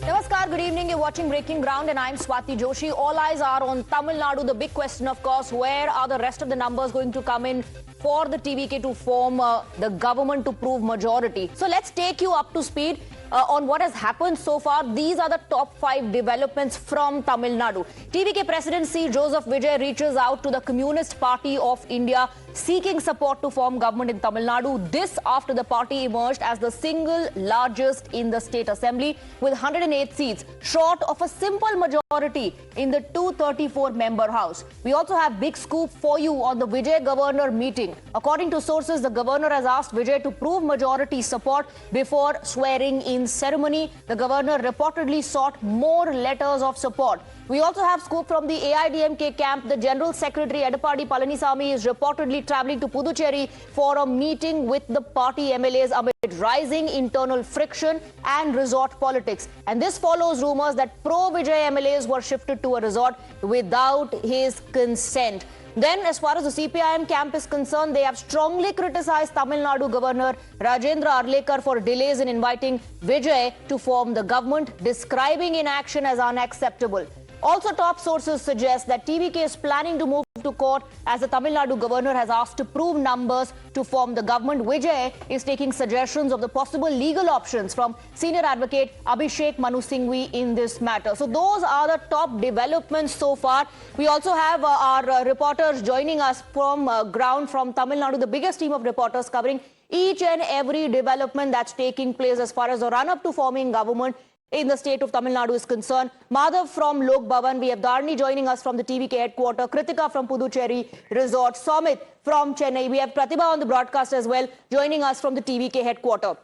Namaskar, good evening. You're watching Breaking Ground and I'm Swati Joshi. All eyes are on Tamil Nadu. The big question, of course, where are the rest of the numbers going to come in for the TVK to form the government to prove majority? So let's take you up to speed on what has happened so far. These are the top 5 developments from Tamil Nadu. TVK President C. Joseph Vijay reaches out to the Communist Party of India seeking support to form government in Tamil Nadu. This after the party emerged as the single largest in the state assembly with 108 seats, short of a simple majority in the 234-member house. We also have big scoop for you on the Vijay governor meeting. According to sources, the governor has asked Vijay to prove majority support before swearing in ceremony. The governor reportedly sought more letters of support. We also have scoop from the AIADMK camp. The General Secretary Edappadi Palanisamy is reportedly travelling to Puducherry for a meeting with the party MLAs amid rising internal friction and resort politics. And this follows rumours that pro-Vijay MLAs were shifted to a resort without his consent. Then, as far as the CPIM camp is concerned, they have strongly criticized Tamil Nadu Governor Rajendra Arlekar for delays in inviting Vijay to form the government, describing inaction as unacceptable. Also, top sources suggest that TVK is planning to move to court as the Tamil Nadu governor has asked to prove numbers to form the government. Vijay is taking suggestions of the possible legal options from senior advocate Abhishek Manu Singhvi in this matter. So those are the top developments so far. We also have our reporters joining us from ground from Tamil Nadu, the biggest team of reporters covering each and every development that's taking place as far as the run-up to forming government in the state of Tamil Nadu is concerned. Madhav from Lok Bhavan, we have Dharni joining us from the TVK headquarter, Kritika from Puducherry Resort, Somit from Chennai. We have Pratibha on the broadcast as well, joining us from the TVK headquarter.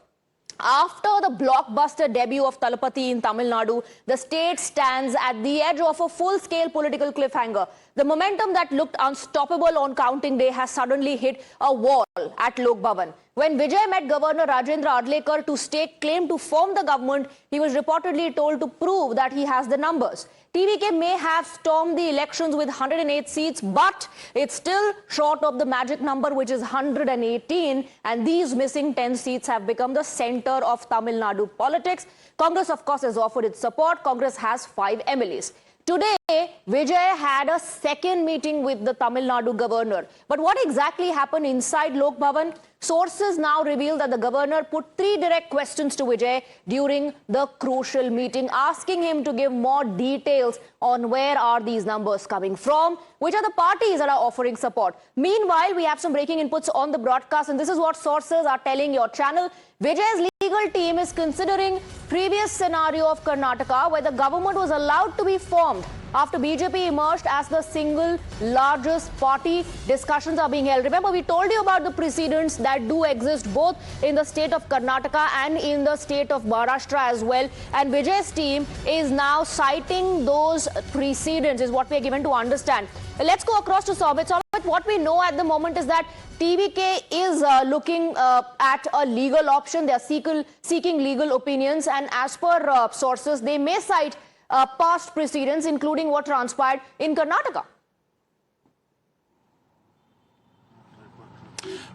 After the blockbuster debut of Talapati in Tamil Nadu, the state stands at the edge of a full-scale political cliffhanger. The momentum that looked unstoppable on counting day has suddenly hit a wall at Lok Bhavan. When Vijay met Governor Rajendra Arlekar to stake claim to form the government, he was reportedly told to prove that he has the numbers. TVK may have stormed the elections with 108 seats, but it's still short of the magic number, which is 118. And these missing 10 seats have become the center of Tamil Nadu politics. Congress, of course, has offered its support. Congress has 5 MLAs. Today, Vijay had a second meeting with the Tamil Nadu governor. But what exactly happened inside Lok Bhavan? Sources now reveal that the governor put 3 direct questions to Vijay during the crucial meeting, asking him to give more details on where are these numbers coming from, which are the parties that are offering support. Meanwhile, we have some breaking inputs on the broadcast, and this is what sources are telling your channel. Vijay's legal team is considering previous scenario of Karnataka, where the government was allowed to be formed after BJP emerged as the single largest party. Discussions are being held. Remember, we told you about the precedents that do exist both in the state of Karnataka and in the state of Maharashtra as well. And Vijay's team is now citing those precedents, is what we are given to understand. Let's go across to Somit. Somit, what we know at the moment is that TVK is looking at a legal option. They are seeking legal opinions, and as per sources, they may cite past precedents, including what transpired in Karnataka.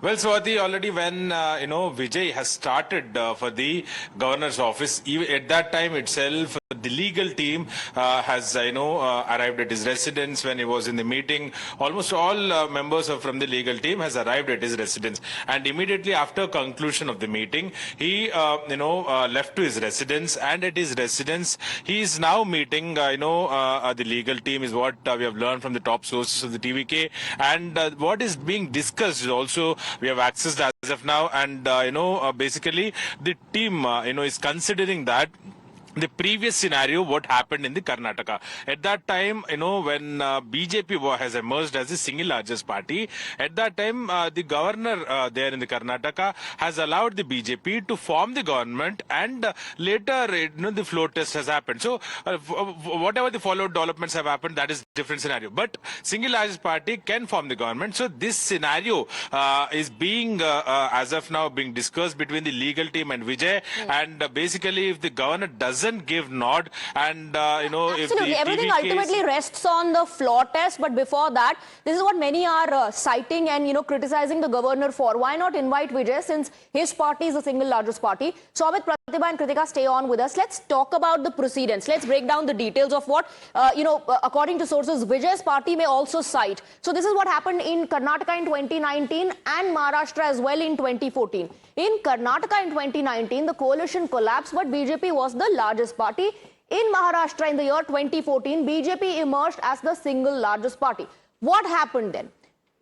Well, Swati, already when, Vijay has started for the governor's office, even at that time itself, the legal team has, arrived at his residence when he was in the meeting. Almost all members from the legal team has arrived at his residence. And immediately after conclusion of the meeting, he, left to his residence. And at his residence, he is now meeting, the legal team is what we have learned from the top sources of the TVK. And what is being discussed is also we have accessed as of now. And, basically the team, is considering that the previous scenario, what happened in the Karnataka. At that time, when BJP has emerged as the single largest party, at that time, the governor there in the Karnataka has allowed the BJP to form the government, and later, the floor test has happened. So, whatever the followed developments have happened, that is different scenario. But single largest party can form the government. So this scenario is being, as of now, being discussed between the legal team and Vijay. And basically, if the governor doesn't give nod, and if Absolutely, the everything TVK ultimately rests on the floor test. But before that, this is what many are citing and criticizing the governor for. Why not invite Vijay, since his party is the single largest party? Somit, Pratibha and Kritika, stay on with us. Let's talk about the precedents. Let's break down the details of what according to sources, Vijay's party may also cite. So this is what happened in Karnataka in 2019 and Maharashtra as well in 2014. In Karnataka in 2019, the coalition collapsed, but BJP was the largest party. In Maharashtra in the year 2014, BJP emerged as the single largest party. What happened then?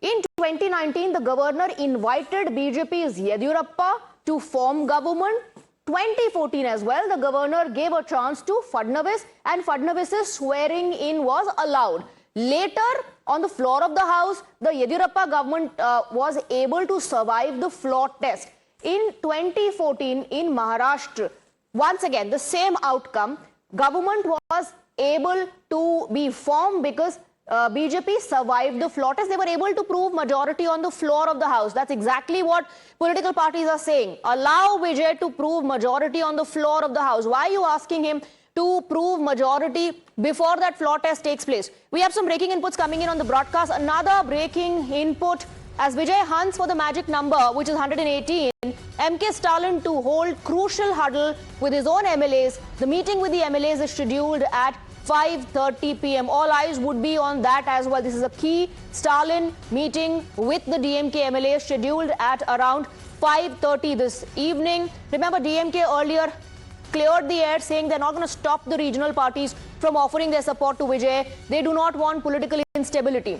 In 2019, the governor invited BJP's Yediyurappa to form government. 2014 as well, the governor gave a chance to Fadnavis, and Fadnavis's swearing in was allowed. Later, on the floor of the house, the Yediyurappa government was able to survive the floor test. In 2014, in Maharashtra, once again, the same outcome, government was able to be formed because BJP survived the floor test. They were able to prove majority on the floor of the house. That's exactly what political parties are saying. Allow Vijay to prove majority on the floor of the house. Why are you asking him to prove majority before that floor test takes place? We have some breaking inputs coming in on the broadcast. Another breaking input as Vijay hunts for the magic number, which is 118. MK Stalin to hold crucial huddle with his own MLAs. The meeting with the MLAs is scheduled at 5:30 p.m. All eyes would be on that as well. This is a key Stalin meeting with the DMK MLA scheduled at around 5:30 this evening. Remember, DMK earlier cleared the air saying they're not going to stop the regional parties from offering their support to Vijay. They do not want political instability.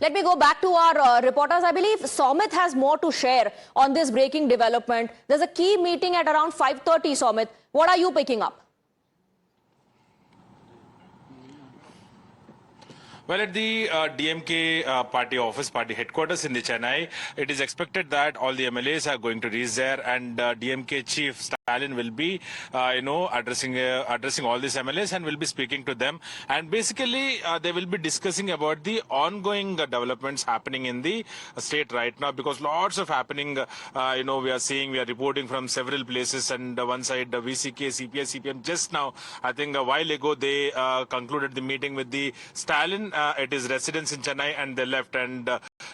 Let me go back to our reporters. I believe Somit has more to share on this breaking development. There's a key meeting at around 5:30, Somit. What are you picking up? Well, at the DMK party headquarters in the Chennai, it is expected that all the MLAs are going to reach there, and DMK chief Stalin will be, addressing all these MLAs and will be speaking to them. And basically, they will be discussing about the ongoing developments happening in the state right now, because lots of happening, we are reporting from several places, and one side, VCK, CPI, CPM, just now, I think a while ago, they concluded the meeting with the Stalin at his residence in Chennai, and they left. And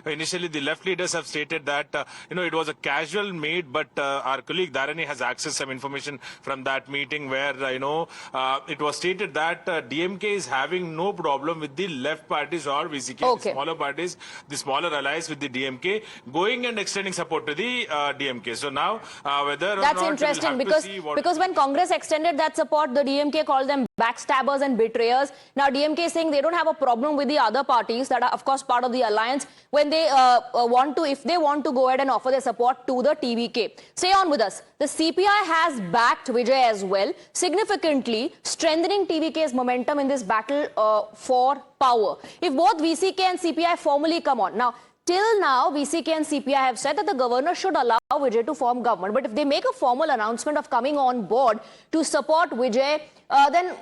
initially, the left leaders have stated that, it was a casual meet, but our colleague Dharani has accessed some information from that meeting where, it was stated that DMK is having no problem with the left parties or VCK, the smaller parties, the smaller allies with the DMK, going and extending support to the DMK. So now, whether or That's not interesting, because when Congress extended that support, the DMK called them backstabbers and betrayers. Now, DMK is saying they don't have a problem with the other parties that are, of course, part of the alliance when they if they want to go ahead and offer their support to the TVK. Stay on with us. The CPI has backed Vijay as well, significantly strengthening TVK's momentum in this battle for power. If both VCK and CPI formally come on. Now, till now, VCK and CPI have said that the governor should allow Vijay to form government. But if they make a formal announcement of coming on board to support Vijay, then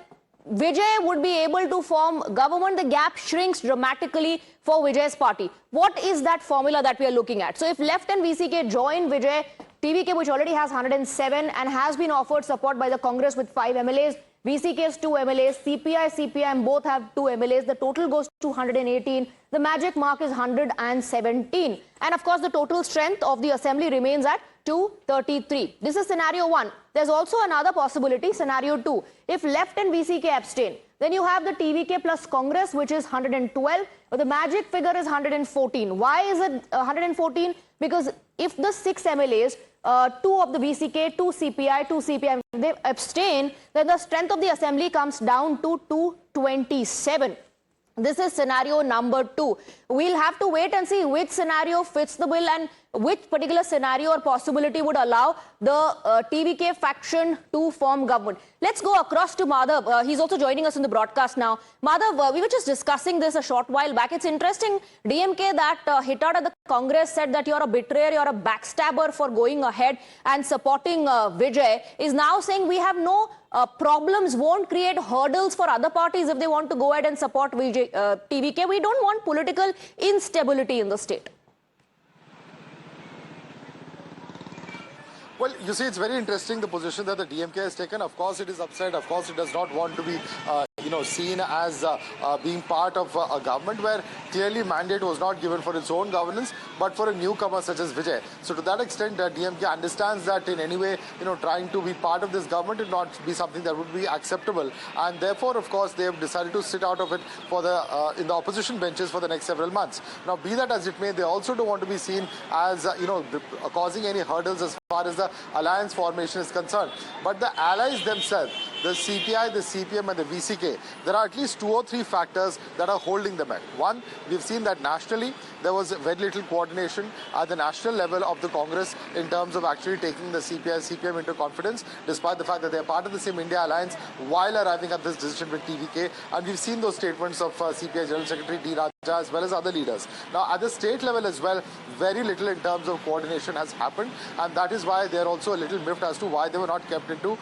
Vijay would be able to form government. The gap shrinks dramatically for Vijay's party. What is that formula that we are looking at? So if left and VCK join Vijay, TVK, which already has 107 and has been offered support by the Congress with 5 MLAs, VCK's 2 MLAs, CPI, CPM both have 2 MLAs. The total goes to 118. The magic mark is 117. And of course, the total strength of the assembly remains at 233. This is scenario 1. There's also another possibility, scenario 2. If left and VCK abstain, then you have the TVK plus Congress, which is 112. But the magic figure is 114. Why is it 114? Because if the 6 MLAs, 2 of the VCK, 2 CPI, 2 CPM, they abstain, then the strength of the assembly comes down to 227. This is scenario number 2. We'll have to wait and see which scenario fits the bill, and which particular scenario or possibility would allow the TVK faction to form government. Let's go across to Madhav. He's also joining us in the broadcast now. Madhav, we were just discussing this a short while back. It's interesting, DMK that hit out at the Congress said that you're a betrayer, you're a backstabber for going ahead and supporting Vijay, is now saying we have no problems, won't create hurdles for other parties if they want to go ahead and support Vijay, TVK. We don't want political instability in the state. Well, you see, it's very interesting, the position that the DMK has taken. Of course, it is upset. Of course, it does not want to be, seen as being part of a government where clearly mandate was not given for its own governance, but for a newcomer such as Vijay. So to that extent, DMK understands that in any way, trying to be part of this government would not be something that would be acceptable. And therefore, of course, they have decided to sit out of it for the in the opposition benches for the next several months. Now, be that as it may, they also don't want to be seen as, causing any hurdles as far as the alliance formation is concerned. But the allies themselves, the CPI, the CPM and the VCK, there are at least 2 or 3 factors that are holding them back. One, we've seen that nationally there was very little coordination at the national level of the Congress in terms of actually taking the CPI, CPM into confidence, despite the fact that they are part of the same India alliance while arriving at this decision with TVK. And we've seen those statements of CPI General Secretary D. Raja as well as other leaders. Now, at the state level as well, very little in terms of coordination has happened, and that is why they're also a little miffed as to why they were not kept into,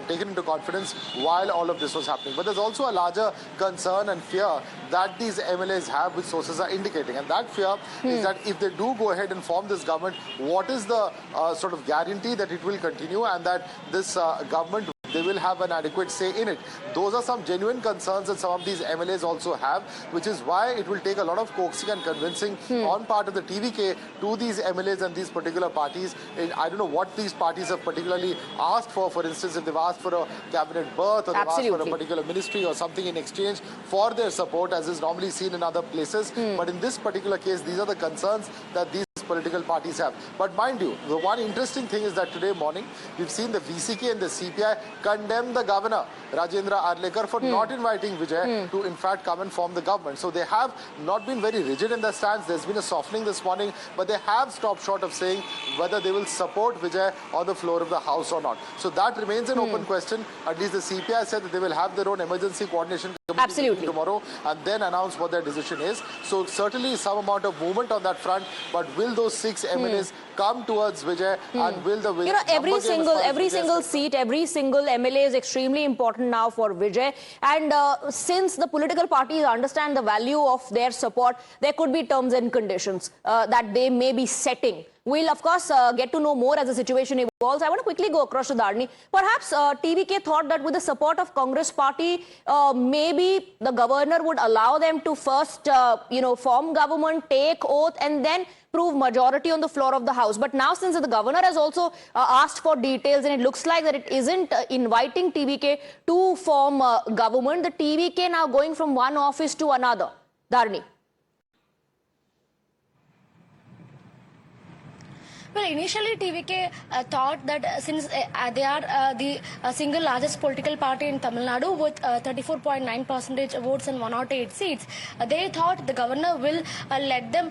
taken into confidence while all of this was happening. But there's also a larger concern and fear that these MLAs have, which sources are indicating. And that fear is that if they do go ahead and form this government, what is the sort of guarantee that it will continue and that this government, they will have an adequate say in it. Those are some genuine concerns that some of these MLAs also have, which is why it will take a lot of coaxing and convincing on part of the TVK to these MLAs and these particular parties. And I don't know what these parties have particularly asked for. For instance, if they've asked for a cabinet berth or they've asked for a particular ministry or something in exchange for their support, as is normally seen in other places. But in this particular case, these are the concerns that these political parties have. But mind you, the one interesting thing is that today morning, we've seen the VCK and the CPI condemn the governor, Rajendra Arlekar, for not inviting Vijay to in fact come and form the government. So they have not been very rigid in their stance. There's been a softening this morning, but they have stopped short of saying whether they will support Vijay on the floor of the House or not. So that remains an open question. At least the CPI said that they will have their own emergency coordination committee tomorrow and then announce what their decision is. So certainly some amount of movement on that front, but will those 6 MLAs come towards Vijay and will the every single seat, every single MLA is extremely important now for Vijay, and since the political parties understand the value of their support, there could be terms and conditions that they may be setting. We'll, of course, get to know more as the situation evolves. I want to quickly go across to Dharni. Perhaps TVK thought that with the support of Congress party, maybe the governor would allow them to first, form government, take oath, and then prove majority on the floor of the House. But now, since the governor has also asked for details, and it looks like that it isn't inviting TVK to form government, the TVK now going from one office to another. Dharni. Well, initially TVK thought that since they are the single largest political party in Tamil Nadu with 34.9% votes and 108 seats, they thought the governor will let them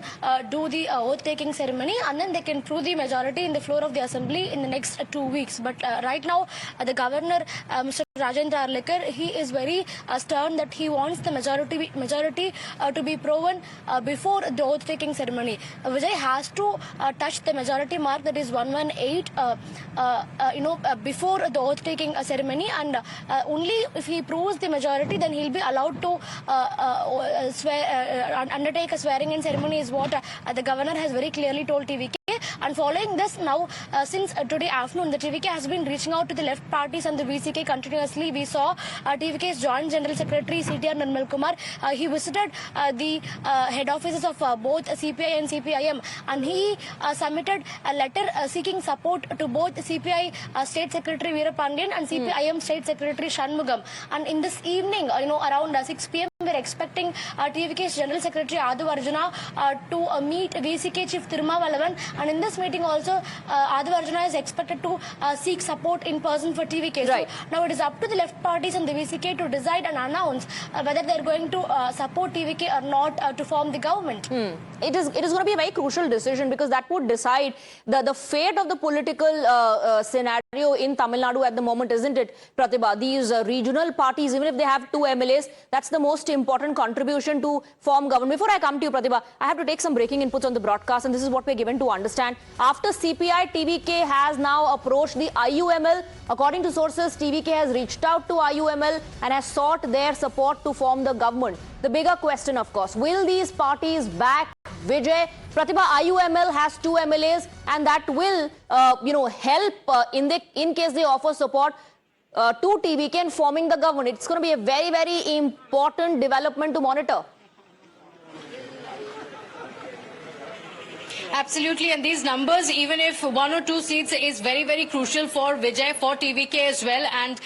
do the oath-taking ceremony and then they can prove the majority in the floor of the assembly in the next 2 weeks. But right now, the governor, Mr. Rajendra Arlekar, he is very stern that he wants the majority to be proven before the oath-taking ceremony. Vijay has to touch the majority mark, that is 118, before the oath-taking ceremony, and only if he proves the majority, then he'll be allowed to undertake a swearing-in ceremony, is what the governor has very clearly told TVK. And following this, now since today afternoon, the TVK has been reaching out to the left parties and the VCK continuously. We saw TVK's Joint General Secretary CTR Nirmal Kumar. He visited the head offices of both CPI and CPIM, and he submitted a letter seeking support to both CPI State Secretary Veerapandiyan and CPIM State Secretary Shanmugam. And in this evening, around 6 p.m. we're expecting TVK's General Secretary Adu Arjuna to meet VCK Chief Thirumavalavan, and in this meeting also Adu Arjuna is expected to seek support in person for TVK. Right. So now it is up to the left parties and the VCK to decide and announce whether they're going to support TVK or not to form the government. It is going to be a very crucial decision, because that would decide the fate of the political scenario in Tamil Nadu at the moment, isn't it, Pratibha? These regional parties, even if they have 2 MLAs, that's the most important contribution to form government. Before I come to you, Pratibha, I have to take some breaking inputs on the broadcast, and this is what we're given to understand. After CPI, TVK has now approached the IUML. According to sources, TVK has reached out to IUML and has sought their support to form the government. The bigger question, of course, will these parties back Vijay? Pratibha, IUML has 2 MLAs, and that will, help in case they offer support to TVK in forming the government. It's going to be a very, very important development to monitor. Absolutely, and these numbers, even if 1 or 2 seats, is very, very crucial for Vijay, for TVK as well, and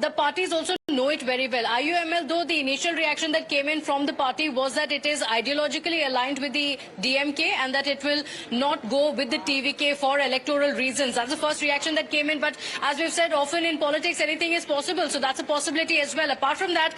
the parties also know it very well. IUML, though, the initial reaction that came in from the party was that it is ideologically aligned with the DMK and that it will not go with the TVK for electoral reasons. That's the first reaction that came in, but as we've said, often in politics, anything is possible, so that's a possibility as well. Apart from that,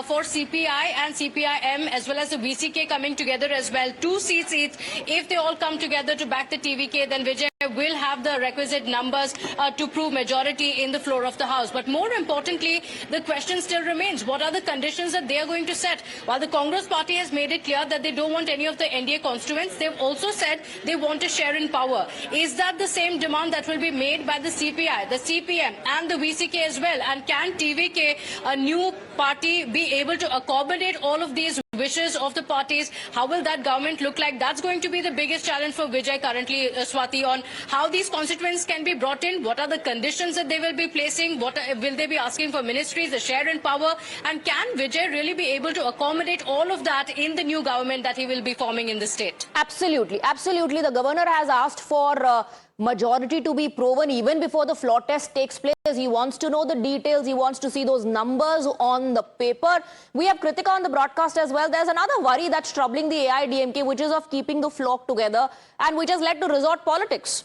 for CPI and CPIM, as well as the VCK coming together as well, 2 seats each, if they all come together to back the TVK, then Vijay will have the requisite numbers to prove majority in the floor of the House. But more importantly, the question still remains, what are the conditions that they are going to set? While the Congress party has made it clear that they don't want any of the NDA constituents, they've also said they want a share in power. Is that the same demand that will be made by the CPI, the CPM and the VCK as well? And can TVK, a new party, be able to accommodate all of these wishes of the parties? How will that government look like? That's going to be the biggest challenge for Vijay currently, Swati, on how these constituents can be brought in, what are the conditions that they will be placing, what will they be asking for ministries, the share in power, and can Vijay really be able to accommodate all of that in the new government that he will be forming in the state? Absolutely, absolutely. The governor has asked for majority to be proven even before the floor test takes place. He wants to know the details. He wants to see those numbers on the paper. We have Kritika on the broadcast as well. There's another worry that's troubling the AIADMK, which is of keeping the flock together and which has led to resort politics.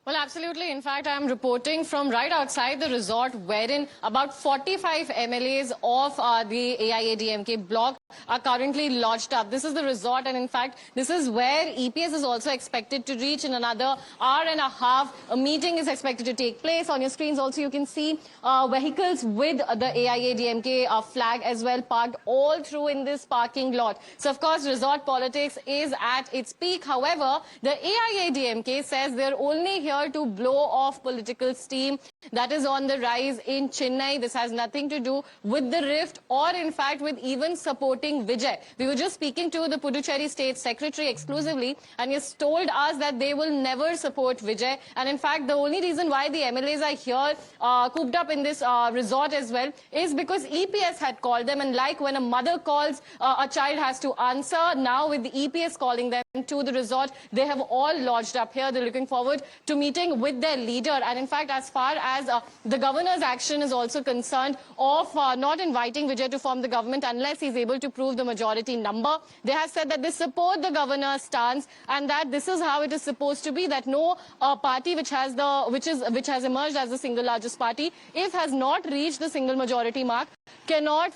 Well, absolutely. In fact, I am reporting from right outside the resort, wherein about 45 MLAs of the AIADMK bloc are currently lodged up. This is the resort, and in fact, this is where EPS is also expected to reach in another hour and a half. A meeting is expected to take place. On your screens also, you can see vehicles with the AIADMK flag as well parked all through in this parking lot. So, of course, resort politics is at its peak. However, the AIADMK says they're only here to blow off political steam that is on the rise in Chennai. This has nothing to do with the rift or, in fact, with even supporting Vijay. We were just speaking to the Puducherry State Secretary exclusively, and he has told us that they will never support Vijay. And, in fact, the only reason why the MLAs are here cooped up in this resort as well is because EPS had called them. And like when a mother calls, a child has to answer. Now, with the EPS calling them to the resort, they have all lodged up here. They're looking forward to meeting with their leader. And in fact, as far as the governor's action is also concerned of not inviting Vijay to form the government unless he's able to prove the majority number, they have said that they support the governor's stance and that this is how it is supposed to be, that no party which has emerged as the single largest party, if has not reached the single majority mark, cannot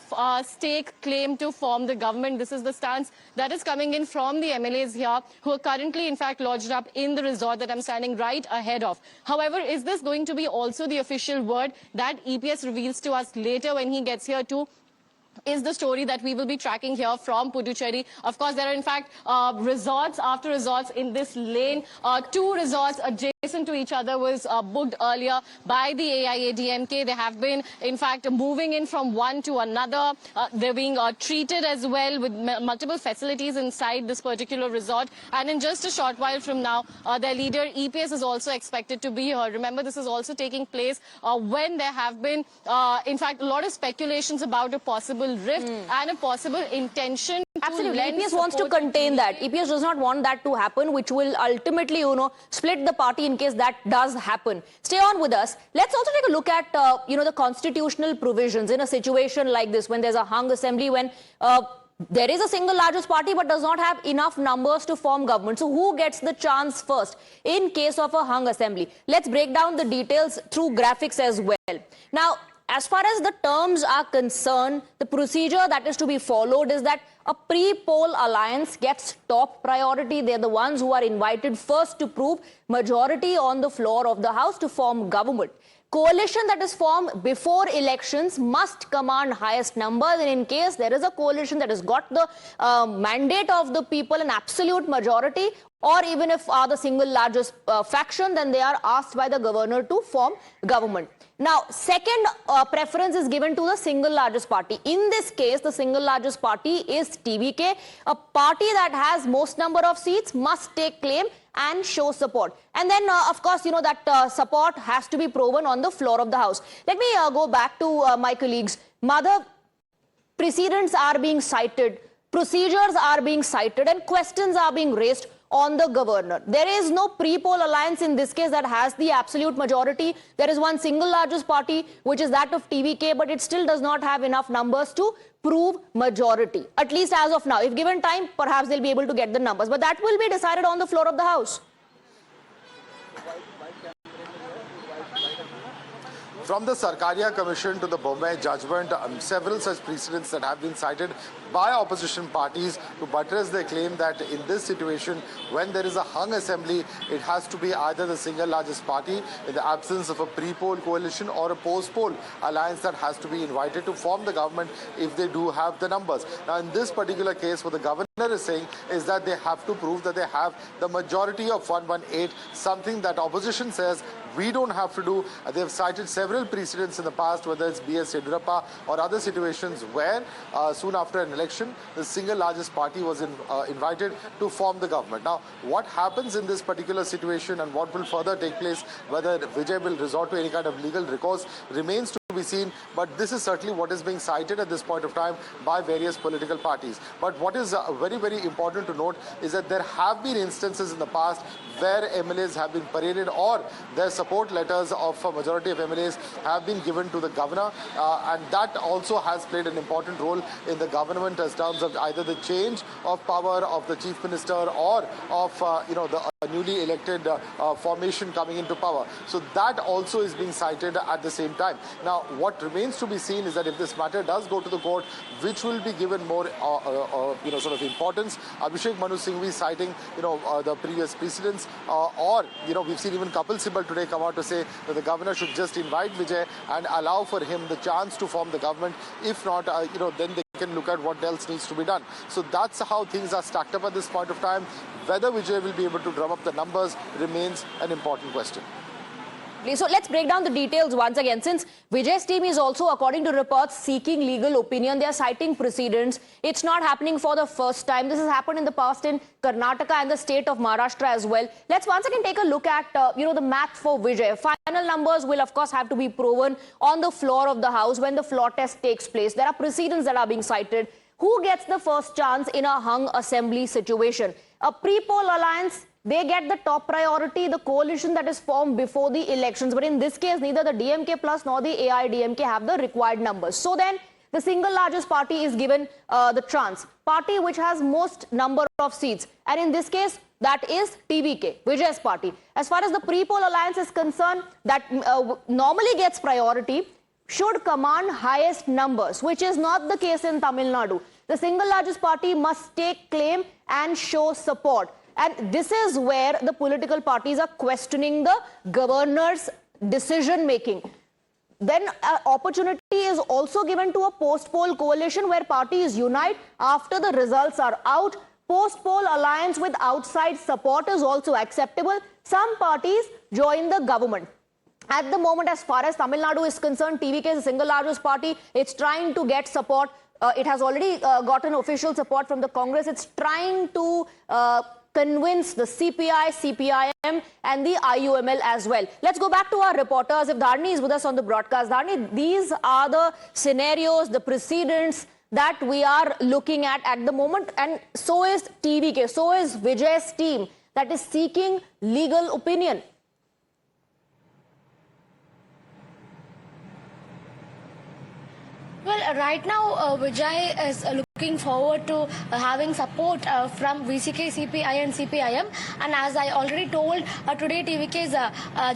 stake claim to form the government. This is the stance that is coming in from the MLAs here, who are currently, in fact, lodged up in the resort that I'm standing right ahead of. However, is this going to be also the official word that EPS reveals to us later when he gets here too? Is the story that we will be tracking here from Puducherry. Of course, there are, in fact, resorts after resorts in this lane. 2 resorts adjacent to each other was booked earlier by the AIADMK. They have been, in fact, moving in from one to another. They're being treated as well with multiple facilities inside this particular resort. And in just a short while from now, their leader, EPS, is also expected to be here. Remember, this is also taking place when there have been, in fact, a lot of speculations about a possible rift and a possible intention. Absolutely. EPS wants to contain that. EPS does not want that to happen, which will ultimately, split the party in in case that does happen. Stay on with us. Let's also take a look at, the constitutional provisions in a situation like this, when there's a hung assembly, when there is a single largest party but does not have enough numbers to form government. So who gets the chance first in case of a hung assembly? Let's break down the details through graphics as well. Now, as far as the terms are concerned, the procedure that is to be followed is that a pre-poll alliance gets top priority. They're the ones who are invited first to prove majority on the floor of the House to form government. Coalition that is formed before elections must command highest numbers, and in case there is a coalition that has got the mandate of the people, an absolute majority, or even if are the single largest faction, then they are asked by the governor to form government. Now, second preference is given to the single largest party. In this case, the single largest party is TVK. A party that has most number of seats must take claim and show support. And then, of course, that support has to be proven on the floor of the House. Let me go back to my colleagues. Mother, precedents are being cited, procedures are being cited, and questions are being raised on the governor. There is no pre-poll alliance in this case that has the absolute majority. There is one single largest party, which is that of TVK, but it still does not have enough numbers to prove majority, at least as of now. If given time, perhaps they'll be able to get the numbers, but that will be decided on the floor of the House. From the Sarkaria Commission to the Bombay judgment, several such precedents that have been cited by opposition parties to buttress their claim that in this situation, when there is a hung assembly, it has to be either the single largest party in the absence of a pre-poll coalition or a post-poll alliance that has to be invited to form the government if they do have the numbers. Now, in this particular case, what the governor is saying is that they have to prove that they have the majority of 118, something that opposition says we don't have to do. They have cited several precedents in the past, whether it's B.S. Yediyurappa or other situations where soon after an election, the single largest party was invited to form the government. Now, what happens in this particular situation and what will further take place, whether Vijay will resort to any kind of legal recourse, remains to be seen, but this is certainly what is being cited at this point of time by various political parties. But what is very, very important to note is that there have been instances in the past where MLAs have been paraded or their support letters of a majority of MLAs have been given to the governor, and that also has played an important role in the government as terms of either the change of power of the chief minister or of the newly elected formation coming into power. So that also is being cited at the same time. Now, what remains to be seen is that if this matter does go to the court, which will be given more sort of importance. Abhishek Manu Singhvi citing the previous precedents, or we've seen even Kapil Sibal today come out to say that the governor should just invite Vijay and allow for him the chance to form the government. If not, then they can look at what else needs to be done. So that's how things are stacked up at this point of time. Whether Vijay will be able to drum up the numbers remains an important question. So let's break down the details once again. Since Vijay's team is also, according to reports, seeking legal opinion, they are citing precedents. It's not happening for the first time. This has happened in the past in Karnataka and the state of Maharashtra as well. Let's once again take a look at, the math for Vijay. Final numbers will, of course, have to be proven on the floor of the House when the floor test takes place. There are precedents that are being cited. Who gets the first chance in a hung assembly situation? A pre-poll alliance, they get the top priority, the coalition that is formed before the elections. But in this case, neither the DMK plus nor the AIADMK have the required numbers. So then, the single largest party is given the chance. Party which has most number of seats. And in this case, that is TVK, Vijay's party. As far as the pre-poll alliance is concerned, that normally gets priority, should command highest numbers, which is not the case in Tamil Nadu. The single largest party must take claim and show support. And this is where the political parties are questioning the governor's decision-making. Then opportunity is also given to a post-poll coalition where parties unite after the results are out. Post-poll alliance with outside support is also acceptable. Some parties join the government. At the moment, as far as Tamil Nadu is concerned, TVK is the single largest party. It's trying to get support. It has already gotten official support from the Congress. It's trying to convince the CPI, CPIM and the IUML as well. Let's go back to our reporters. If Dharni is with us on the broadcast. Dharni, these are the scenarios, the precedents that we are looking at the moment, and so is TVK, so is Vijay's team that is seeking legal opinion. Well, right now, Vijay is looking forward to having support from VCK, CPI and CPIM. And as I already told, today TVK's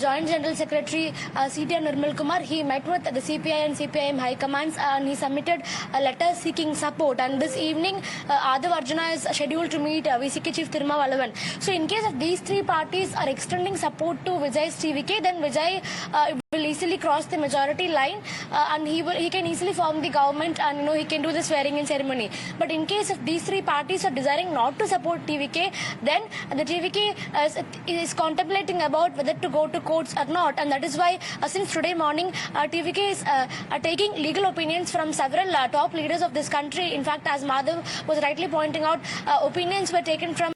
Joint General Secretary CT Nirmal Kumar, he met with the CPI and CPIM high commands and he submitted a letter seeking support. And this evening, Adhav Arjuna is scheduled to meet VCK Chief Thiruma Valavan. So in case if these three parties are extending support to Vijay's TVK, then Vijay will easily cross the majority line and he can easily form the government and he can do the swearing-in ceremony. But in case if these three parties are desiring not to support TVK, then the TVK is contemplating about whether to go to courts or not, and that is why since today morning TVK is taking legal opinions from several top leaders of this country. In fact, as Madhav was rightly pointing out, opinions were taken from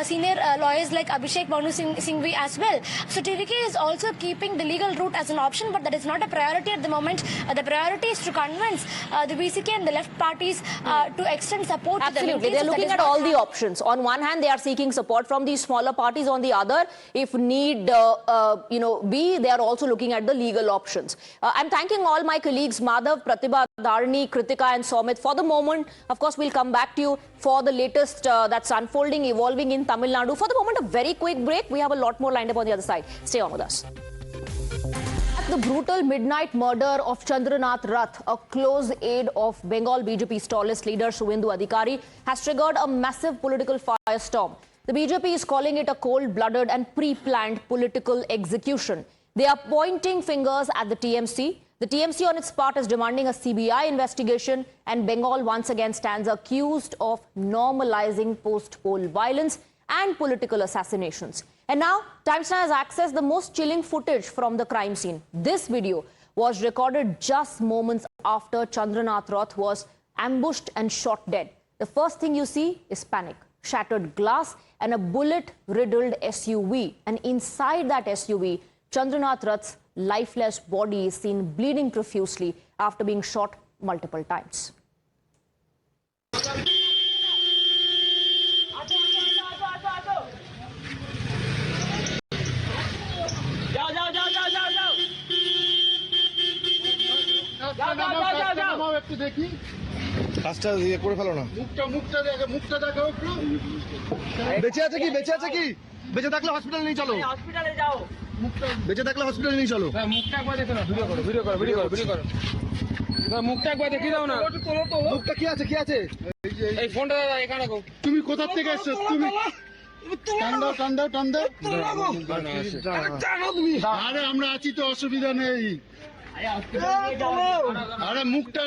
senior lawyers like Abhishek Banu Singhvi as well. So TVK is also keeping the legal route as an option, but that is not a priority at the moment. The priority is to convince the VCK and the left parties to extend support. Absolutely, they're looking at all the options. On one hand, they are seeking support from these smaller parties. On the other, if need be, they are also looking at the legal options. I'm thanking all my colleagues, Madhav, Pratibha, Dharani, Kritika and Somit. For the moment, of course, we'll come back to you for the latest that's unfolding, evolving in Tamil Nadu. For the moment, a very quick break. We have a lot more lined up on the other side. Stay on with us. The brutal midnight murder of Chandranath Rath, a close aide of Bengal BJP's tallest leader Suvendu Adhikari, has triggered a massive political firestorm. The BJP is calling it a cold-blooded and pre-planned political execution. They are pointing fingers at the TMC. The TMC on its part is demanding a CBI investigation, and Bengal once again stands accused of normalizing post-poll violence and political assassinations. And now, Times Now has accessed the most chilling footage from the crime scene. This video was recorded just moments after Chandranath Rath was ambushed and shot dead. The first thing you see is panic, shattered glass and a bullet-riddled SUV. And inside that SUV, Chandranath Rath's lifeless body is seen bleeding profusely after being shot multiple times. কাজটা ইয়ে করে ফেলো না মুখটা দেখাও একটু বেঁচে আছে কি বেঁচে থাকলে হসপিটালে নিয়ে চলো বেঁচে থাকলে হসপিটালে নিয়ে চলো মুখটা একবার দেখো না ভিডিও করো মুখটা একবার দেখিয়ে দাও না মুখটা কি আছে এই ফোনটা এখানে রাখো তুমি কোথা থেকে এসেছো তুমি টান দাও আরে আমরা আছি তো অসুবিধা নেই আরে মুখটা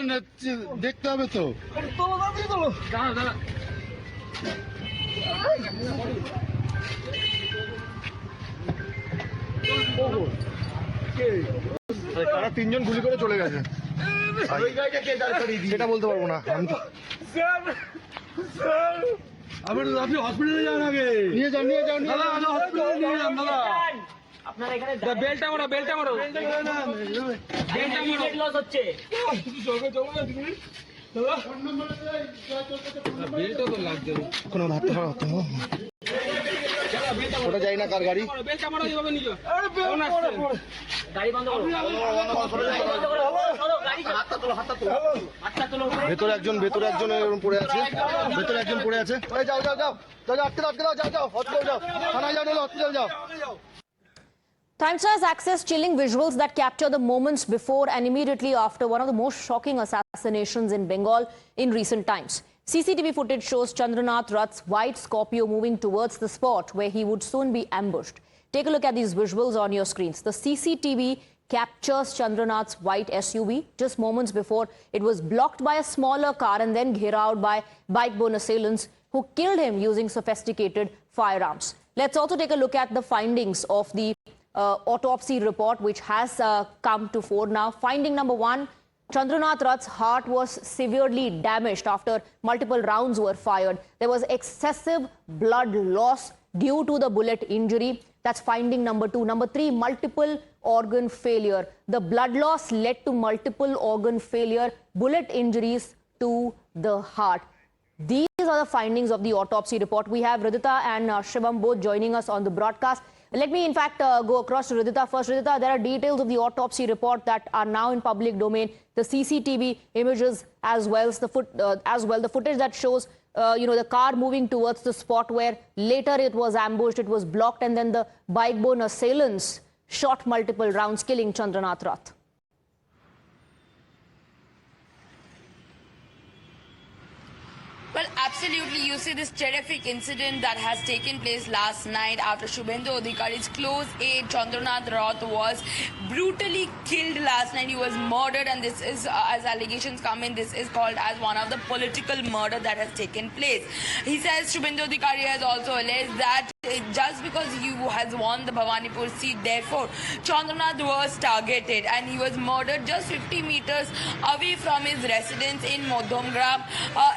দেখতে হবে তো তারা তিনজন গুলি করে চলে গেছে সেটা বলতে পারবো না আপনি হসপিটালে যান আগে নিয়ে যান হসপিটালে নিয়ে যান দাদা আপনার এখানে বেলটা মারো বেলটা লস হচ্ছে বেলটা তো লাগবে কোনো হাত ধরতে হবে ওটা যাই না কার গাড়ি বেলটা মারো এইভাবে নিয়ে গাড়ি বন্ধ করো হাতটা তোলো ভেতরে একজন এরকম পড়ে আছে ওই যাও আটকে দাও যাও হসপিটাল যাও থানায় যাও হসপিটাল যাও Times Now has accessed chilling visuals that capture the moments before and immediately after one of the most shocking assassinations in Bengal in recent times. CCTV footage shows Chandranath Rath's white Scorpio moving towards the spot where he would soon be ambushed. Take a look at these visuals on your screens. The CCTV captures Chandranath's white SUV just moments before it was blocked by a smaller car and then gheraoed by bike-borne assailants who killed him using sophisticated firearms. Let's also take a look at the findings of the autopsy report which has come to fore now. Finding number one, Chandranath Rath's heart was severely damaged after multiple rounds were fired. There was excessive blood loss due to the bullet injury. That's finding number two. Number three, multiple organ failure. The blood loss led to multiple organ failure, bullet injuries to the heart. These are the findings of the autopsy report. We have Ridhita and Shivam both joining us on the broadcast. Let me, in fact, go across to Ridhita first. Ridhita, there are details of the autopsy report that are now in public domain. The CCTV images as well, the footage that shows, the car moving towards the spot where later it was ambushed, it was blocked, and then the bike-borne assailants shot multiple rounds, killing Chandranath Rath. Well, absolutely. You see this terrific incident that has taken place last night after Shubhendu Adhikari's close aide Chandranath Rath was brutally killed last night. He was murdered, and this is, as allegations come in, this is called as one of the political murder that has taken place. He says Shubhendu Adhikari has also alleged that just because he has won the Bhawanipur seat, therefore Chandranath was targeted, and he was murdered just 50 meters away from his residence in Modhamgram,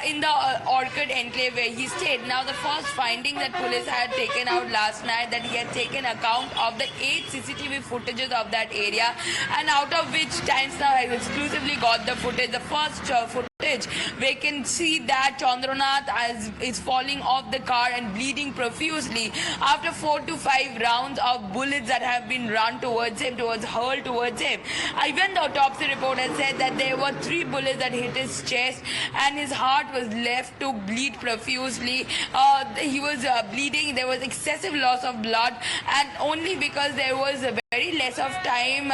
in the Orchid Enclave where he stayed. Now, the first finding that police had taken out last night, that he had taken account of the 8 CCTV footages of that area, and out of which Times Now has exclusively got the footage. The first footage, we can see that Chandranath is falling off the car and bleeding profusely after 4 to 5 rounds of bullets that have been run towards him, hurled towards him. Even the autopsy report has said that there were 3 bullets that hit his chest, and his heart was left to bleed profusely. He was bleeding. There was excessive loss of blood, and only because there was a very less of time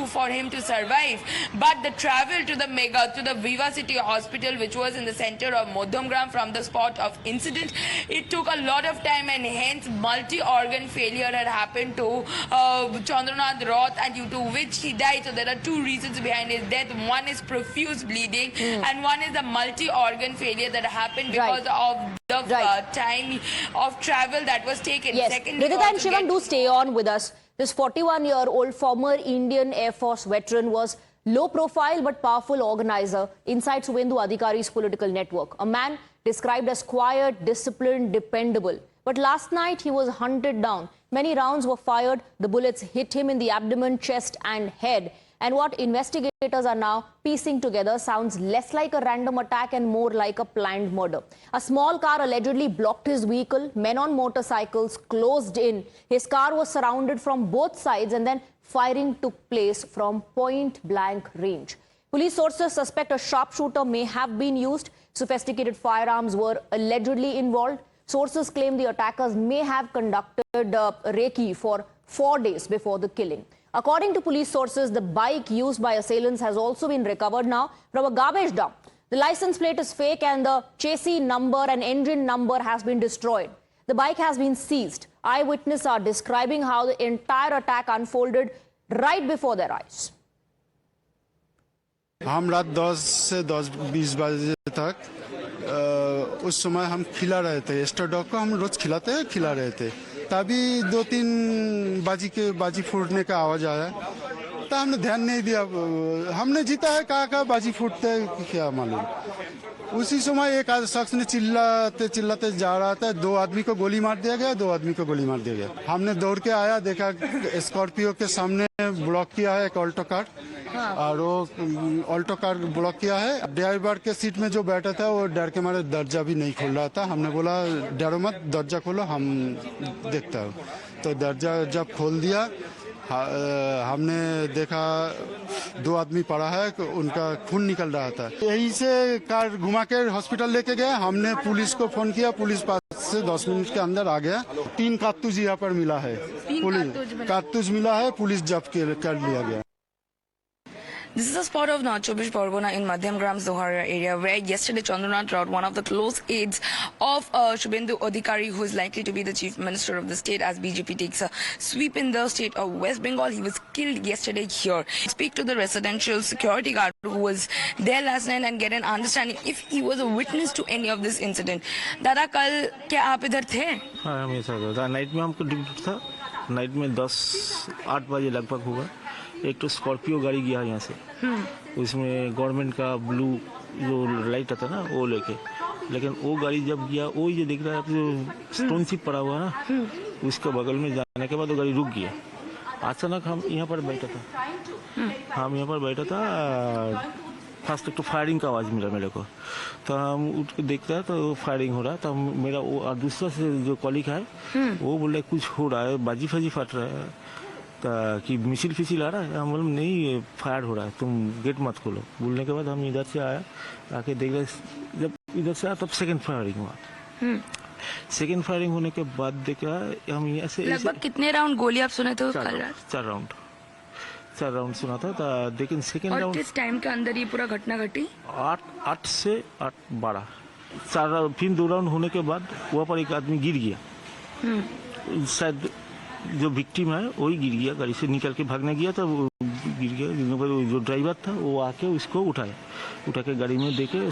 for him to survive. But the travel to the Viva City Hospital, which was in the center of Modhamgram from the spot of incident, it took a lot of time, and hence multi-organ failure had happened to Chandranath Rath, and due to which he died. So there are 2 reasons behind his death. One is profuse bleeding, and one is the multi-organ failure that happened because of the time of travel that was taken. Yes, Secondly, Ridhita and Shivam, do stay on with us. This 41-year-old former Indian Air Force veteran was low profile but powerful organizer inside Shubhendu Adhikari's political network. A man described as quiet, disciplined, dependable. But last night he was hunted down. Many rounds were fired. The bullets hit him in the abdomen, chest and head. And what investigators are now piecing together sounds less like a random attack and more like a planned murder. A small car allegedly blocked his vehicle. Men on motorcycles closed in. His car was surrounded from both sides, and then firing took place from point-blank range. Police sources suspect a sharpshooter may have been used. Sophisticated firearms were allegedly involved. Sources claim the attackers may have conducted recce for 4 days before the killing. According to police sources, the bike used by assailants has also been recovered now from a garbage dump. The license plate is fake, and the chassis number and engine number has been destroyed. The bike has been seized. Eyewitnesses are describing how the entire attack unfolded right before their eyes. हम रात 10 से 10-20 बजे तक उस समय हम खिला रहे थे। एस्टर डॉग को हम रोज खिला रहे थे। तभी 2-3 बाजी फूटने का आवाज आया, तो हमने ध्यान नहीं दिया। हमने जीता है, कहा बाजी फूटते क्या मालूम। उसी समय एक शख्स ने चिल्लाते जा रहा था। 2 आदमी को गोली मार दिया गया, 2 आदमी को गोली मार दिया गया। हमने दौड़ के आया, देखा स्कॉर्पियो के सामने ब्लॉक किया है एक ऑल्टो कार, और वो ऑल्टो कार ब्लॉक किया है। ड्राइवर के सीट में जो बैठा था वो डर के मारे दरजा भी नहीं खोल रहा था। हमने बोला डरो मत, दरजा खोलो, हम देखता हूँ। तो दरजा जब खोल दिया, हमने देखा 2 आदमी पड़ा है, उनका खून निकल रहा था। यहीं से कार घुमा के हॉस्पिटल लेके गए। हमने पुलिस को फोन किया, पुलिस पास से 10 मिनट के अंदर आ गया। 3 कारतूस यहाँ पर मिला है, पुलिस कारतूस मिला है, पुलिस जब्त कर लिया गया। This is a spot of North Chobbish Pargona in Madhyamgram Zohara area, where yesterday Chandranath Rath, one of the close aides of Shubhendu Adhikari, who is likely to be the chief minister of the state as BJP takes a sweep in the state of West Bengal, he was killed yesterday here. Speak to the residential security guard who was there last night and get an understanding if he was a witness to any of this incident. Dada, kal kya aap idhar the? हाँ, हमेशा था। Night में हमको duty था। Night में 10-8 बजे लगभग होगा। एक तो स्कॉर्पियो गाड़ी गया यहाँ से, उसमें गवर्नमेंट का ब्लू जो लाइट आता ना वो लेके, लेकिन वो गाड़ी जब गया, वो ये देख रहा है जो स्टोन चिप पड़ा हुआ ना, उसके बगल में जाने के बाद वो गाड़ी रुक गया। अचानक हम यहाँ पर बैठा था, फास्ट एक तो फायरिंग का आवाज़ मिला मेरे को, तो हम उठ के देखते हैं तो फायरिंग हो रहा है। तो मेरा वो और दूसरा से जो कॉलीग है वो बोले कुछ हो रहा है, बाजी फाजी फट रहा है, तो कि मिसिल फिसिल आ रहा है। हम बोले नहीं, ये फायर हो रहा है, तुम गेट मत खोलो। बोलने के बाद हम इधर से आया, आके देख रहे, जब इधर से आया तब सेकेंड फायरिंग हुआ। सेकेंड फायरिंग होने के बाद देखा हम यहाँ से लगभग कितने राउंड गोली आप सुने थे कल रात? 4 राउंड सुना था। लेकिन सेकेंड राउंड किस टाइम के अंदर ये पूरा घटना घटी? 8 से 8-12 4 फिर 2 राउंड होने के बाद वहाँ पर एक आदमी गिर गया। शायद जो विक्टिम है वही गिर गया, गाड़ी से निकल के भागने गया था, वो गिर गया। गिरने पर जो ड्राइवर था वो आके उसको उठा के गाड़ी में देके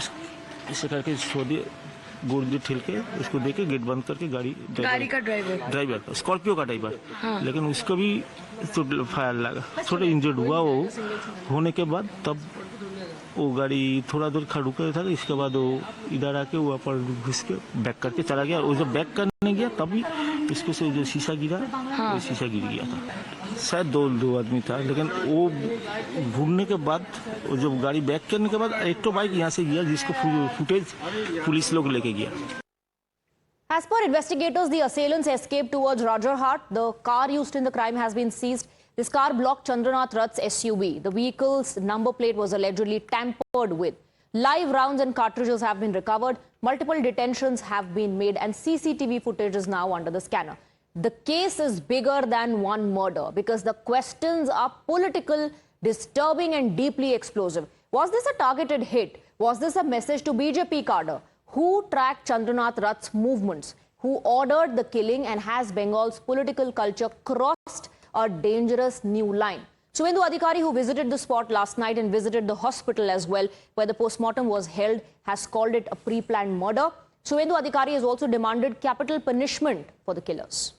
ऐसे करके छोड़ दिया, गोड़ दे ठेल के उसको देके गेट बंद करके गाड़ी का ड्राइवर स्कॉर्पियो का ड्राइवर। लेकिन उसको भी तो फायर लगा, थोड़ा इंजर्ड हुआ वो। होने के बाद तब वो गाड़ी थोड़ा दूर खड़ा कर था, इसके बाद वो इधर आके वहाँ पर घुस के बैक करके चला गया। वो जब बैक करने गया तभी इसको से जो शीशा गिरा, वो शीशा गिर गया था। शायद दो आदमी था, लेकिन वो घूमने के बाद वो जब गाड़ी बैक करने के बाद एक तो बाइक यहाँ से गया जिसको फुटेज पुलिस लोग लेके गया। As per investigators, the assailants escaped towards Rajarhat. The car used in the crime has been seized. This car blocked Chandranath Rath's SUV. The vehicle's number plate was allegedly tampered with. Live rounds and cartridges have been recovered. Multiple detentions have been made and CCTV footage is now under the scanner. The case is bigger than one murder because the questions are political, disturbing and deeply explosive. Was this a targeted hit? Was this a message to BJP cadre? Who tracked Chandranath Rath's movements? Who ordered the killing, and has Bengal's political culture crossed a dangerous new line? Suvendu Adhikari, who visited the spot last night and visited the hospital as well, where the postmortem was held, has called it a pre-planned murder. Suvendu Adhikari has also demanded capital punishment for the killers.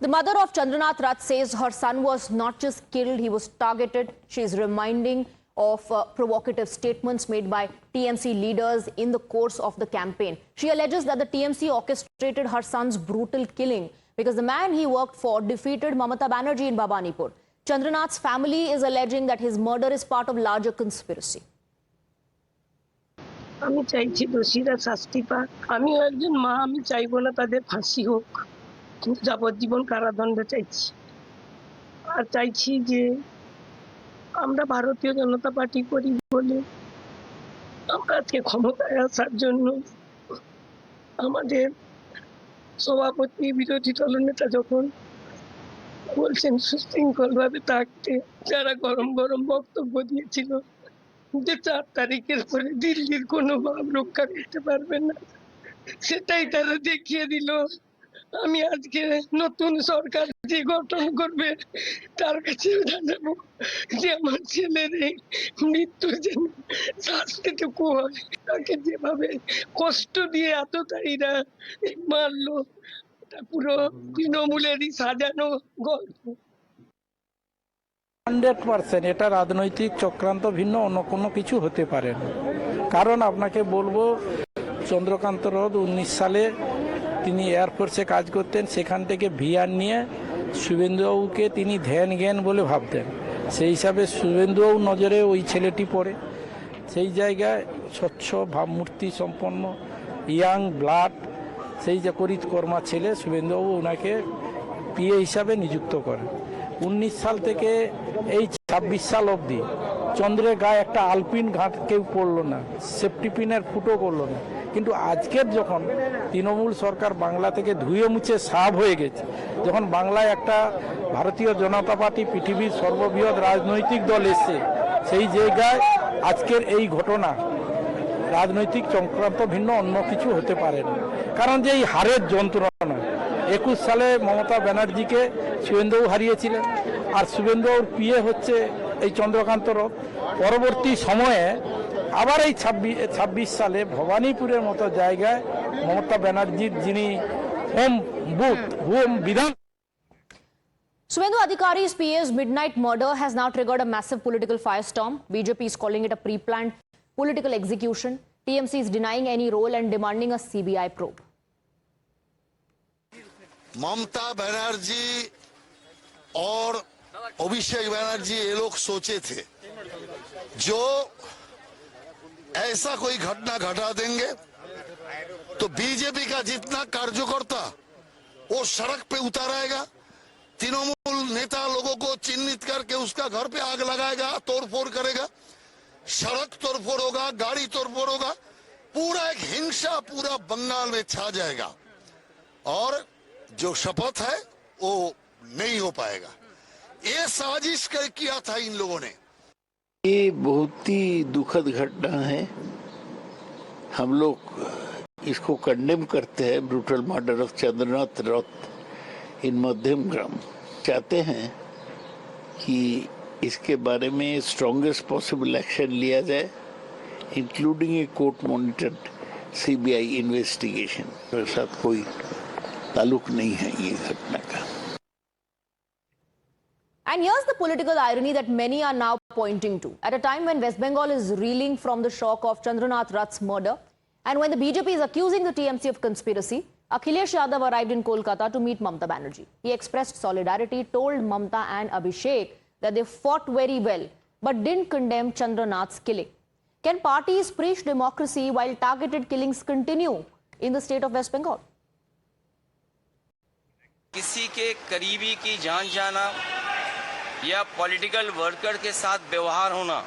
The mother of Chandranath Rath says her son was not just killed, he was targeted. She is reminding of provocative statements made by TMC leaders in the course of the campaign. She alleges that the TMC orchestrated her son's brutal killing because the man he worked for defeated Mamata Banerjee in Bhabanipur. Chandranath's family is alleging that his murder is part of larger conspiracy. আমি চাইছি দোষীরা শাস্তি পাক। আমি একজন মা, আমি চাইবো না তাদের ফাঁসি হোক, কিন্তু যাবজ্জীবন কারাদণ্ড চাইছি। আর চাইছি যে আমরা ভারতীয় জনতা পার্টি করি বলে আমরা আজকে ক্ষমতায় আসার জন্য আমাদের সভাপতি বিরোধী দলনেতা যখন বলছেন সুশৃঙ্খলভাবে থাকতে, যারা গরম গরম বক্তব্য দিয়েছিল যে 4 তারিখের পরে দিল্লির কোনো ভাব রক্ষা করতে পারবে না, সেটাই তারা দেখিয়ে দিল। আমি আজকে নতুন সরকার যে গঠন করবে তার কাছে জানাবো যে আমার ছেলের এই মৃত্যুর যেন শাস্তিটুকু হয়। তাকে যেভাবে কষ্ট দিয়ে আততায়ীরা মারলো, এটা পুরো তৃণমূলেরই সাজানো গল্প। 100% এটা রাজনৈতিক চক্রান্ত, ভিন্ন অন্য কোনো কিছু হতে পারে না। কারণ আপনাকে বলবো, চন্দ্রকান্ত রথ 19 সালে তিনি এয়ারফোর্সে কাজ করতেন, সেখান থেকে ভিআর নিয়ে শুভেন্দুবাবুকে তিনি ধ্যান জ্ঞান বলে ভাবতেন। সেই হিসাবে শুভেন্দুবাবু নজরে ওই ছেলেটি পড়ে। সেই জায়গায় স্বচ্ছ ভাবমূর্তি সম্পন্ন ইয়াং ব্লাড, সেই যে করিতকর্মা ছেলে, শুভেন্দুবাবু ওনাকে পিএ হিসাবে নিযুক্ত করেন। 19 সাল থেকে এই 26 সাল অবধি চন্দ্রের গায়ে একটা আলপিন ঘাট কেউ পড়লো না, সেফটি পিনের ফুটো করলো না। কিন্তু আজকের যখন তৃণমূল সরকার বাংলা থেকে ধুয়ে মুছে সাফ হয়ে গেছে, যখন বাংলায় একটা ভারতীয় জনতা পার্টি পৃথিবীর সর্ববৃহৎ রাজনৈতিক দল এসে, সেই জায়গায় আজকের এই ঘটনা রাজনৈতিক চক্রান্ত, ভিন্ন অন্য কিছু হতে পারে না। কারণ যে এই হারের যন্ত্রণা, 21 সালে মমতা ব্যানার্জিকে শুভেন্দুবাবু হারিয়েছিলেন, আর শুভেন্দুবাবুর পিএ হচ্ছে এই চন্দ্রকান্ত রথ। পরবর্তী সময়ে আবার এই 26 সালে ভবানীপুরের মতো জায়গায় মমতা ব্যানার্জির যিনি হোম বিধান Suvendu Adhikari's PA's midnight murder has now triggered a massive political firestorm. BJP is calling it a pre-planned political execution. TMC is denying any role and demanding a CBI probe. Mamata Banerjee और अभिषेक बनर्जी ये लोग सोचे थे जो ऐसा कोई घटना घटा देंगे तो बीजेपी का जितना कार्यकर्ता वो सड़क पे उतर आएगा, तृणमूल नेता लोगों को चिन्हित करके उसका घर पे आग लगाएगा, तोड़फोड़ करेगा, सड़क तोड़फोड़ होगा, गाड़ी तोड़फोड़ होगा, पूरा एक हिंसा पूरा बंगाल में छा जाएगा और जो शपथ है वो नहीं हो पाएगा। ये साजिश किया था इन लोगों ने। ये बहुत ही दुखद घटना है। हम लोग इसको कंडेम करते हैं। ब्रूटल मर्डर ऑफ चंद्रनाथ रथ इन मध्यम ग्राम। चाहते हैं कि इसके बारे में स्ट्रॉन्गेस्ट पॉसिबल एक्शन लिया जाए, including a court monitored CBI investigation. मेरे साथ कोई ताल्लुक नहीं है ये घटना का। And here's the political irony that many are now pointing to. At a time when West Bengal is reeling from the shock of Chandranath Rath's murder, and when the BJP is accusing the TMC of conspiracy, Akhilesh Yadav arrived in Kolkata to meet Mamata Banerjee. He expressed solidarity, told Mamata and Abhishek that they fought very well, but didn't condemn Chandranath's killing. Can parties preach democracy while targeted killings continue in the state of West Bengal? किसी के करीबी की जान जाना या political worker के साथ व्यवहार होना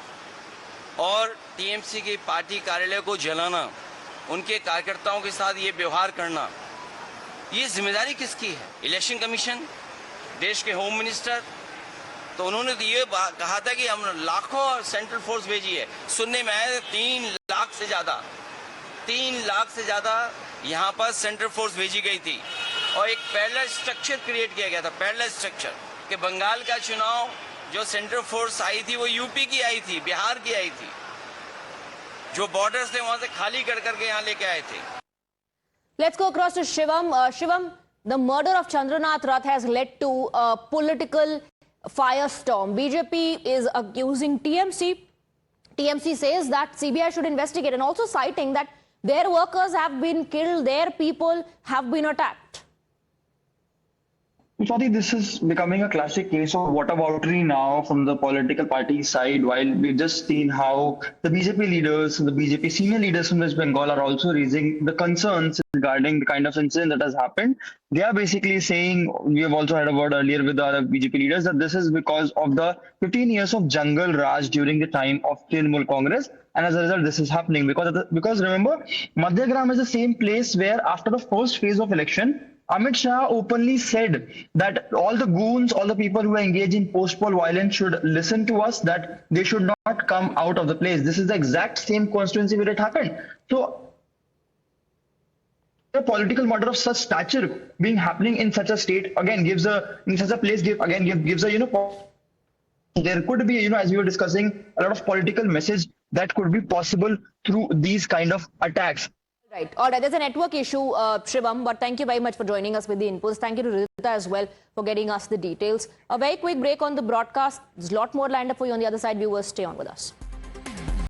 और टीएमसी की पार्टी कार्यालय को जलाना, उनके कार्यकर्ताओं के साथ ये व्यवहार करना, ये जिम्मेदारी किसकी है? इलेक्शन कमीशन, देश के होम मिनिस्टर। तो उन्होंने तो ये कहा था कि हम लाखों सेंट्रल फोर्स भेजी है। सुनने में आया 3 लाख से ज्यादा यहाँ पर सेंट्रल फोर्स भेजी गई थी और एक पैरेलल स्ट्रक्चर क्रिएट किया गया था। पैरेलल स्ट्रक्चर कि बंगाल का चुनाव जो सेंट्रल फोर्स आई थी वो यूपी की आई थी, बिहार की आई थी, जो बॉर्डर्स थे वहां से खाली करके यहाँ लेके आए थे। Let's go across to Shivam. Shivam, the murder of Chandranath Rath has led to a political firestorm. BJP is accusing TMC. TMC says that CBI should investigate and also citing that their workers have been killed, their people have been attacked. Swati, this is becoming a classic case of whataboutery now from the political party side, while we've just seen how the BJP leaders, the BJP senior leaders from West Bengal are also raising the concerns regarding the kind of incident that has happened. They are basically saying, we have also had a word earlier with the other BJP leaders, that this is because of the 15 years of jungle Raj during the time of Trinamool Congress. And as a result, this is happening because remember, Madhyagram is the same place where after the first phase of election, Amit Shah openly said that all the goons, all the people who are engaged in post-poll violence should listen to us, that they should not come out of the place. This is the exact same constituency where it happened. So, a political murder of such stature being happening in such a state again gives a there could be, as we were discussing, a lot of political message that could be possible through these kind of attacks. Right. All right. There's a network issue, Shivam, but thank you very much for joining us with the inputs. Thank you to Rita as well for getting us the details. A very quick break on the broadcast. There's a lot more lined up for you on the other side. Viewers, stay on with us.